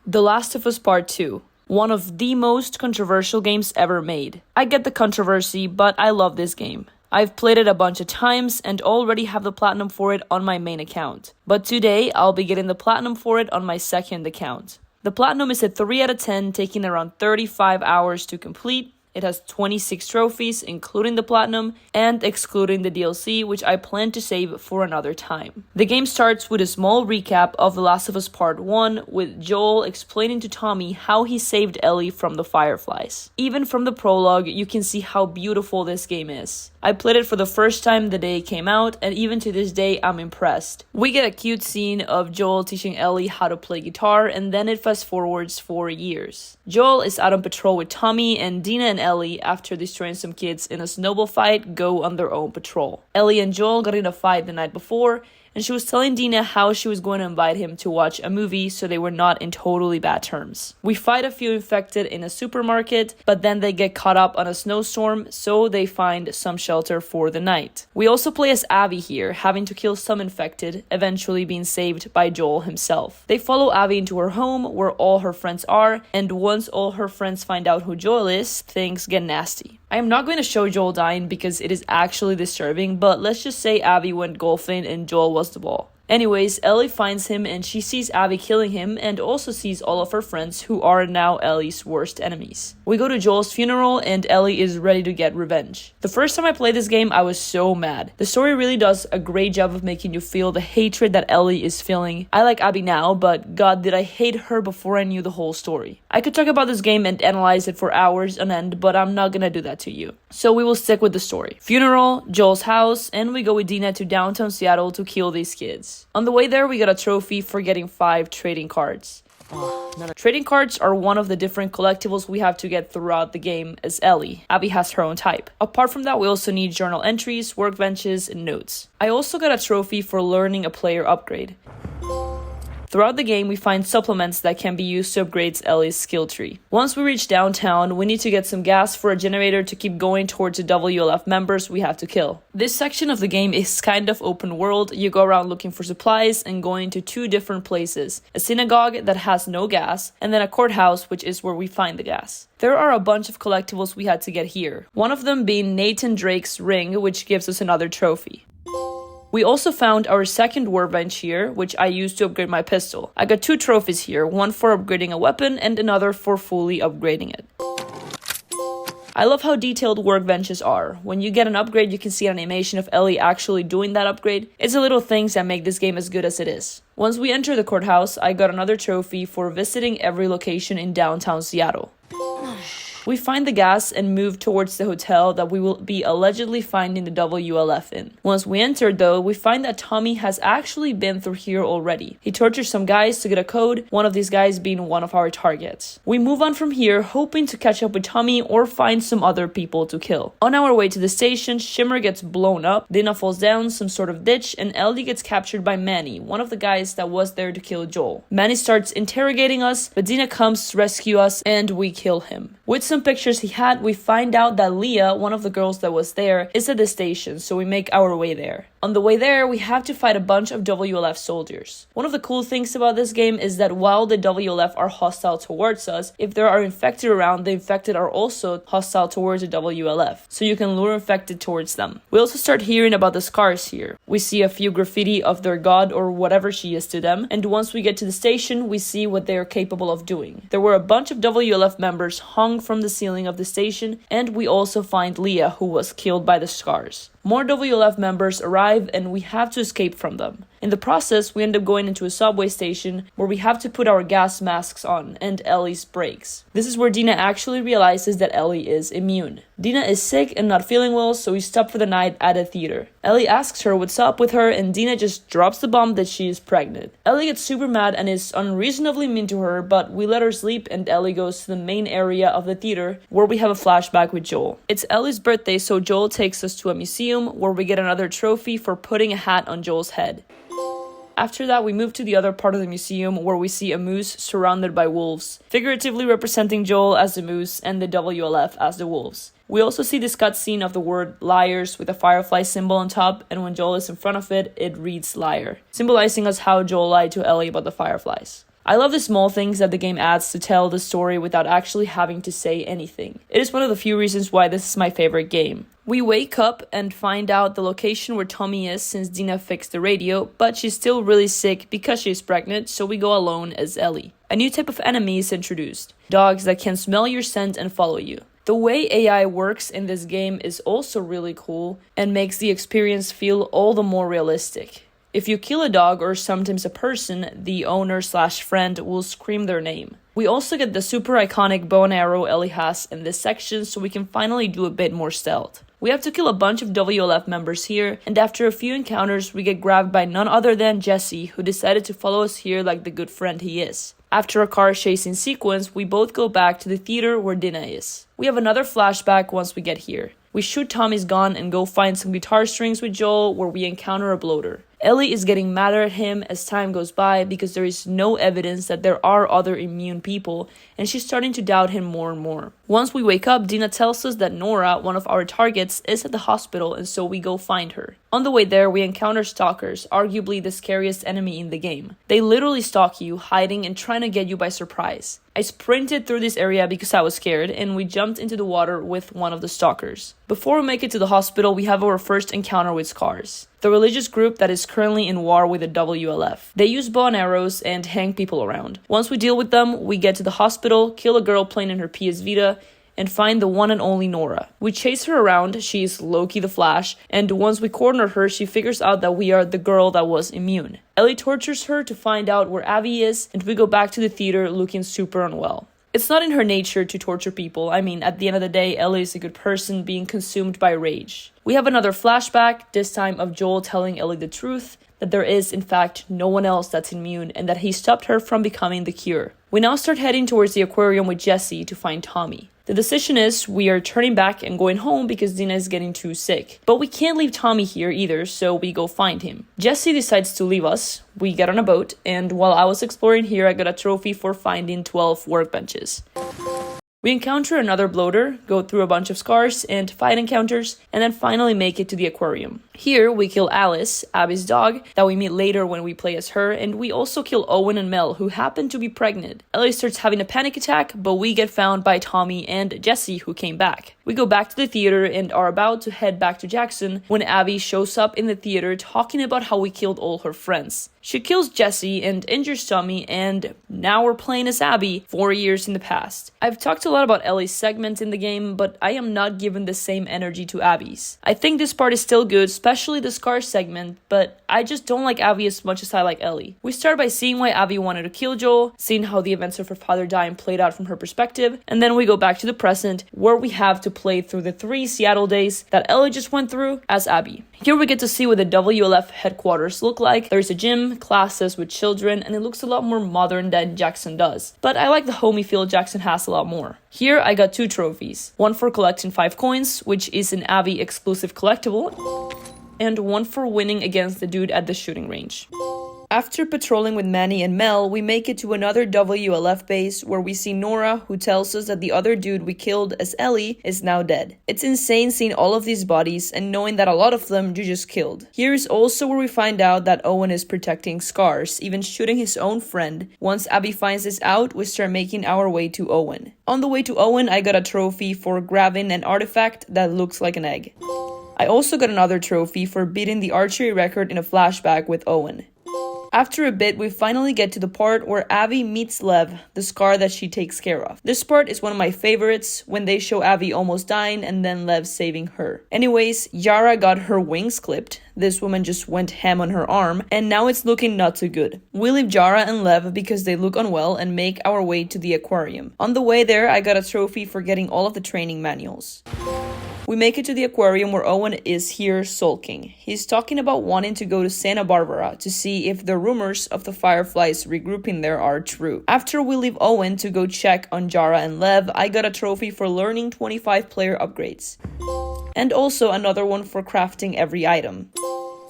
The Last of Us Part 2. One of the most controversial games ever made. I get the controversy, but I love this game. I've played it a bunch of times and already have the platinum for it on my main account. But today, I'll be getting the platinum for it on my second account. The platinum is a 3 out of 10, taking around 35 hours to complete. It has 26 trophies, including the platinum and excluding the DLC, which I plan to save for another time. The game starts with a small recap of The Last of Us Part 1, with Joel explaining to Tommy how he saved Ellie from the fireflies. Even from the prologue, you can see how beautiful this game is. I played it for the first time the day it came out, and even to this day, I'm impressed. We get a cute scene of Joel teaching Ellie how to play guitar, and then it fast forwards 4 years. Joel is out on patrol with Tommy, and Dina and Ellie, after destroying some kids in a snowball fight, go on their own patrol. Ellie and Joel got in a fight the night before, and she was telling Dina how she was going to invite him to watch a movie so they were not in totally bad terms. We fight a few infected in a supermarket, but then they get caught up on a snowstorm, so they find some shelter for the night. We also play as Abby here, having to kill some infected, eventually being saved by Joel himself. They follow Abby into her home, where all her friends are, and once all her friends find out who Joel is, things get nasty. I am not going to show Joel dying because it is actually disturbing, but let's just say Abby went golfing and Joel was the ball. Anyways, Ellie finds him and she sees Abby killing him and also sees all of her friends who are now Ellie's worst enemies. We go to Joel's funeral and Ellie is ready to get revenge. The first time I played this game, I was so mad. The story really does a great job of making you feel the hatred that Ellie is feeling. I like Abby now, but god, did I hate her before I knew the whole story. I could talk about this game and analyze it for hours on end, but I'm not gonna do that to you. So we will stick with the story. Funeral, Joel's house, and we go with Dina to downtown Seattle to kill these kids. On the way there, we got a trophy for getting 5 trading cards. Trading cards are one of the different collectibles we have to get throughout the game as Ellie. Abby has her own type. Apart from that, we also need journal entries, workbenches, and notes. I also got a trophy for learning a player upgrade. Throughout the game, we find supplements that can be used to upgrade Ellie's skill tree. Once we reach downtown, we need to get some gas for a generator to keep going towards the WLF members we have to kill. This section of the game is kind of open world. You go around looking for supplies and going to 2 different places. A synagogue that has no gas, and then a courthouse, which is where we find the gas. There are a bunch of collectibles we had to get here. One of them being Nathan Drake's ring, which gives us another trophy. We also found our second workbench here, which I used to upgrade my pistol. I got 2 trophies here, one for upgrading a weapon and another for fully upgrading it. I love how detailed workbenches are. When you get an upgrade, you can see an animation of Ellie actually doing that upgrade. It's the little things that make this game as good as it is. Once we enter the courthouse, I got another trophy for visiting every location in downtown Seattle. We find the gas and move towards the hotel that we will be allegedly finding the WLF in. Once we enter though, we find that Tommy has actually been through here already. He tortures some guys to get a code, one of these guys being one of our targets. We move on from here, hoping to catch up with Tommy or find some other people to kill. On our way to the station, Shimmer gets blown up, Dina falls down some sort of ditch, and Ellie gets captured by Manny, one of the guys that was there to kill Joel. Manny starts interrogating us, but Dina comes to rescue us and we kill him. With some pictures he had, we find out that Leah, one of the girls that was there, is at the station, so we make our way there. On the way there, we have to fight a bunch of WLF soldiers. One of the cool things about this game is that while the WLF are hostile towards us, if there are infected around, the infected are also hostile towards the WLF, so you can lure infected towards them. We also start hearing about the scars here. We see a few graffiti of their god or whatever she is to them, and once we get to the station, we see what they are capable of doing. There were a bunch of WLF members hung from the ceiling of the station, and we also find Leah, who was killed by the scars. More WLF members arrive and we have to escape from them. In the process, we end up going into a subway station where we have to put our gas masks on and Ellie's breaks. This is where Dina actually realizes that Ellie is immune. Dina is sick and not feeling well, so we stop for the night at a theater. Ellie asks her what's up with her and Dina just drops the bomb that she is pregnant. Ellie gets super mad and is unreasonably mean to her, but we let her sleep and Ellie goes to the main area of the theater where we have a flashback with Joel. It's Ellie's birthday, so Joel takes us to a museum where we get another trophy for putting a hat on Joel's head. After that, we move to the other part of the museum where we see a moose surrounded by wolves, figuratively representing Joel as the moose and the WLF as the wolves. We also see this cutscene of the word liars with a firefly symbol on top, and when Joel is in front of it, it reads liar, symbolizing us how Joel lied to Ellie about the fireflies. I love the small things that the game adds to tell the story without actually having to say anything. It is one of the few reasons why this is my favorite game. We wake up and find out the location where Tommy is since Dina fixed the radio, but she's still really sick because she's pregnant, so we go alone as Ellie. A new type of enemy is introduced, dogs that can smell your scent and follow you. The way AI works in this game is also really cool and makes the experience feel all the more realistic. If you kill a dog or sometimes a person, the owner/friend will scream their name. We also get the super iconic bow and arrow Ellie has in this section, so we can finally do a bit more stealth. We have to kill a bunch of WLF members here, and after a few encounters, we get grabbed by none other than Jesse, who decided to follow us here like the good friend he is. After a car chasing sequence, we both go back to the theater where Dina is. We have another flashback once we get here. We shoot Tommy's gun and go find some guitar strings with Joel, where we encounter a bloater. Ellie is getting madder at him as time goes by because there is no evidence that there are other immune people, and she's starting to doubt him more and more. Once we wake up, Dina tells us that Nora, one of our targets, is at the hospital, and so we go find her. On the way there, we encounter stalkers, arguably the scariest enemy in the game. They literally stalk you, hiding and trying to get you by surprise. I sprinted through this area because I was scared, and we jumped into the water with one of the stalkers. Before we make it to the hospital, we have our first encounter with Scars, the religious group that is currently in war with the WLF. They use bow and arrows and hang people around. Once we deal with them, we get to the hospital, kill a girl playing in her PS Vita, and find the one and only Nora. We chase her around, she's Loki the Flash, and once we corner her, she figures out that we are the girl that was immune. Ellie tortures her to find out where Abby is, and we go back to the theater looking super unwell. It's not in her nature to torture people. I mean, at the end of the day, Ellie is a good person being consumed by rage. We have another flashback, this time of Joel telling Ellie the truth, that there is, in fact, no one else that's immune and that he stopped her from becoming the cure. We now start heading towards the aquarium with Jesse to find Tommy. The decision is we are turning back and going home because Dina is getting too sick. But we can't leave Tommy here either, so we go find him. Jesse decides to leave us. We get on a boat, and while I was exploring here, I got a trophy for finding 12 workbenches. We encounter another bloater, go through a bunch of scars and fight encounters, and then finally make it to the aquarium. Here, we kill Alice, Abby's dog, that we meet later when we play as her, and we also kill Owen and Mel, who happen to be pregnant. Ellie starts having a panic attack, but we get found by Tommy and Jesse, who came back. We go back to the theater and are about to head back to Jackson when Abby shows up in the theater talking about how we killed all her friends. She kills Jesse and injures Tommy, and now we're playing as Abby 4 years in the past. I've talked a lot about Ellie's segments in the game, but I am not given the same energy to Abby's. I think this part is still good, especially the Scar segment, but I just don't like Abby as much as I like Ellie. We start by seeing why Abby wanted to kill Joel, seeing how the events of her father dying played out from her perspective, and then we go back to the present, where we have to play through the 3 Seattle days that Ellie just went through as Abby. Here we get to see what the WLF headquarters look like. There's a gym, classes with children, and it looks a lot more modern than Jackson does. But I like the homey feel Jackson has a lot more. Here I got 2 trophies. One for collecting 5 coins, which is an Abby exclusive collectible, and one for winning against the dude at the shooting range. After patrolling with Manny and Mel, we make it to another WLF base where we see Nora, who tells us that the other dude we killed as Ellie is now dead. It's insane seeing all of these bodies and knowing that a lot of them you just killed. Here is also where we find out that Owen is protecting Scars, even shooting his own friend. Once Abby finds this out, we start making our way to Owen. On the way to Owen, I got a trophy for grabbing an artifact that looks like an egg. I also got another trophy for beating the archery record in a flashback with Owen. After a bit, we finally get to the part where Abby meets Lev, the Scar that she takes care of. This part is one of my favorites, when they show Abby almost dying and then Lev saving her. Anyways, Yara got her wings clipped. This woman just went ham on her arm, and now it's looking not too good. We leave Yara and Lev because they look unwell and make our way to the aquarium. On the way there, I got a trophy for getting all of the training manuals. We make it to the aquarium where Owen is here sulking. He's talking about wanting to go to Santa Barbara to see if the rumors of the Fireflies regrouping there are true. After we leave Owen to go check on Jara and Lev, I got a trophy for learning 25 player upgrades. And also another one for crafting every item.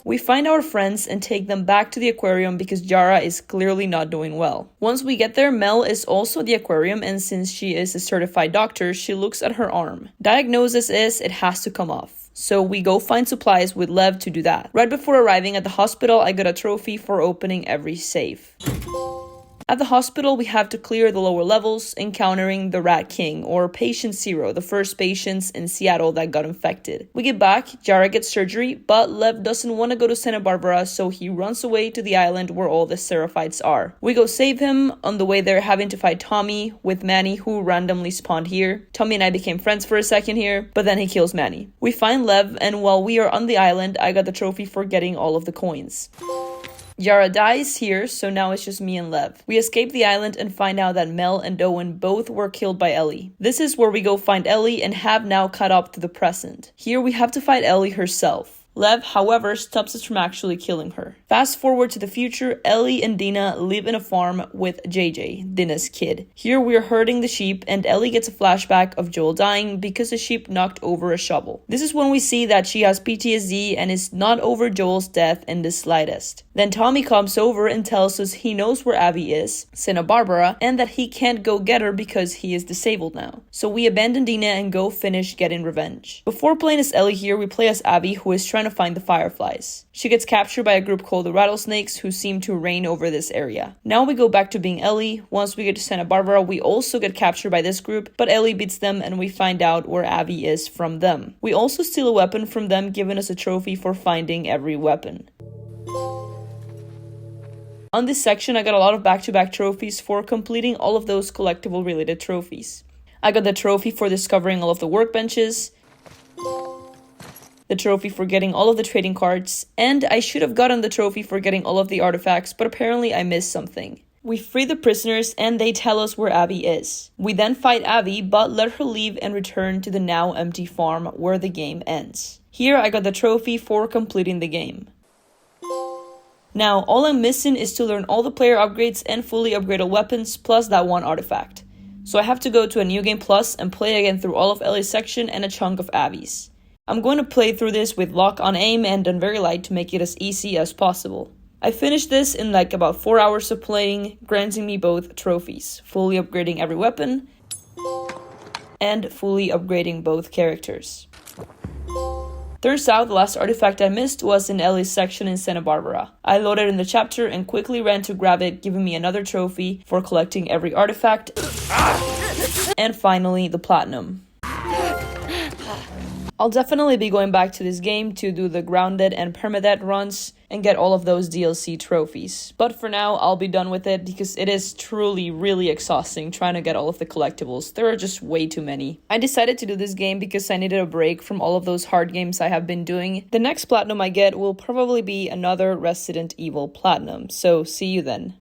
We find our friends and take them back to the aquarium because Jara is clearly not doing well. Once we get there, Mel is also at the aquarium, and since she is a certified doctor, she looks at her arm. Diagnosis is it has to come off. So we go find supplies with Lev to do that. Right before arriving at the hospital, I got a trophy for opening every safe. At the hospital, we have to clear the lower levels, encountering the Rat King, or Patient Zero, the first patients in Seattle that got infected. We get back, Yara gets surgery, but Lev doesn't want to go to Santa Barbara, so he runs away to the island where all the Seraphites are. We go save him, on the way there having to fight Tommy with Manny, who randomly spawned here. Tommy and I became friends for a second here, but then he kills Manny. We find Lev, and while we are on the island, I got the trophy for getting all of the coins. Yara dies here, so now it's just me and Lev. We escape the island and find out that Mel and Owen both were killed by Ellie. This is where we go find Ellie and have now caught up to the present. Here we have to fight Ellie herself. Lev, however, stops us from actually killing her. Fast forward to the future, Ellie and Dina live in a farm with JJ, Dina's kid. Here we are herding the sheep and Ellie gets a flashback of Joel dying because the sheep knocked over a shovel. This is when we see that she has PTSD and is not over Joel's death in the slightest. Then Tommy comes over and tells us he knows where Abby is, Santa Barbara, and that he can't go get her because he is disabled now. So we abandon Dina and go finish getting revenge. Before playing as Ellie here, we play as Abby, who is trying to find the fireflies. She gets captured by a group called the Rattlesnakes, who seem to reign over this area. Now we go back to being Ellie. Once we get to Santa Barbara, we also get captured by this group, but Ellie beats them and we find out where Abby is from them. We also steal a weapon from them, giving us a trophy for finding every weapon. On this section, I got a lot of back-to-back trophies for completing all of those collectible related trophies. I got the trophy for discovering all of the workbenches, the trophy for getting all of the trading cards, and I should have gotten the trophy for getting all of the artifacts, but apparently I missed something. We free the prisoners and they tell us where Abby is. We then fight Abby, but let her leave and return to the now empty farm where the game ends. Here I got the trophy for completing the game. Now, all I'm missing is to learn all the player upgrades and fully upgrade all weapons, plus that one artifact. So I have to go to a New Game Plus and play again through all of Ellie's section and a chunk of Abby's. I'm going to play through this with lock on aim and on very light to make it as easy as possible. I finished this in like about 4 hours of playing, granting me both trophies, fully upgrading every weapon and fully upgrading both characters. Turns out the last artifact I missed was in Ellie's section in Santa Barbara. I loaded in the chapter and quickly ran to grab it, giving me another trophy for collecting every artifact. And finally, the platinum. I'll definitely be going back to this game to do the grounded and permadeath runs and get all of those DLC trophies. But for now, I'll be done with it because it is truly really exhausting trying to get all of the collectibles. There are just way too many. I decided to do this game because I needed a break from all of those hard games I have been doing. The next platinum I get will probably be another Resident Evil platinum, so see you then.